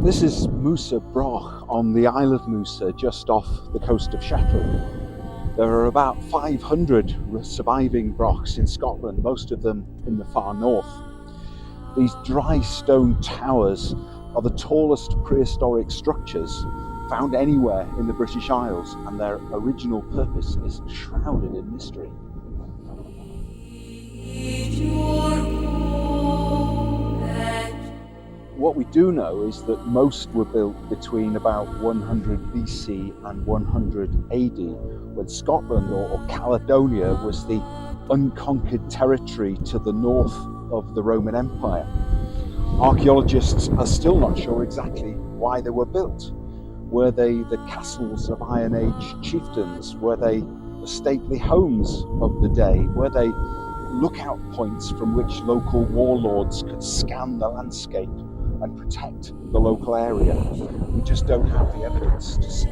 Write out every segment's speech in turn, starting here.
This is Mousa Broch on the Isle of Mousa, just off the coast of Shetland. There are about 500 surviving brochs in Scotland, most of them in the far north. These dry stone towers are the tallest prehistoric structures found anywhere in the British Isles, and their original purpose is shrouded in mystery. What we do know is that most were built between about 100 BC and 100 AD, when Scotland or Caledonia was the unconquered territory to the north of the Roman Empire. Archaeologists are still not sure exactly why they were built. Were they the castles of Iron Age chieftains? Were they the stately homes of the day? Were they lookout points from which local warlords could scan the landscape and protect the local area? We just don't have the evidence to say.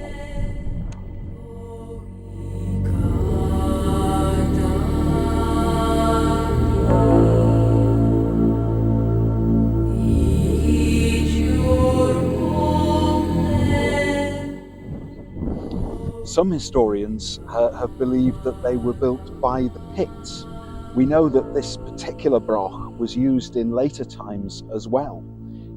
Some historians have believed that they were built by the Picts. We know that this particular broch was used in later times as well.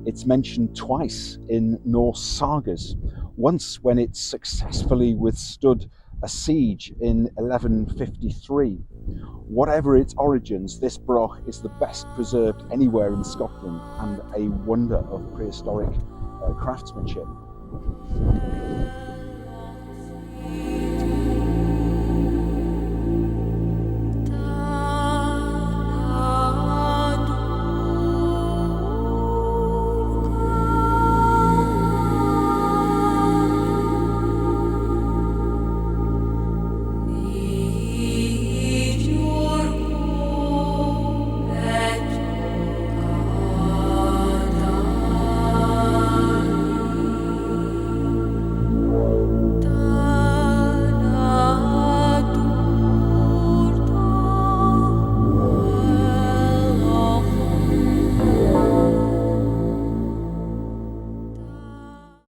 It's mentioned twice in Norse sagas, once when it successfully withstood a siege in 1153. Whatever its origins, this broch is the best preserved anywhere in Scotland and a wonder of prehistoric craftsmanship.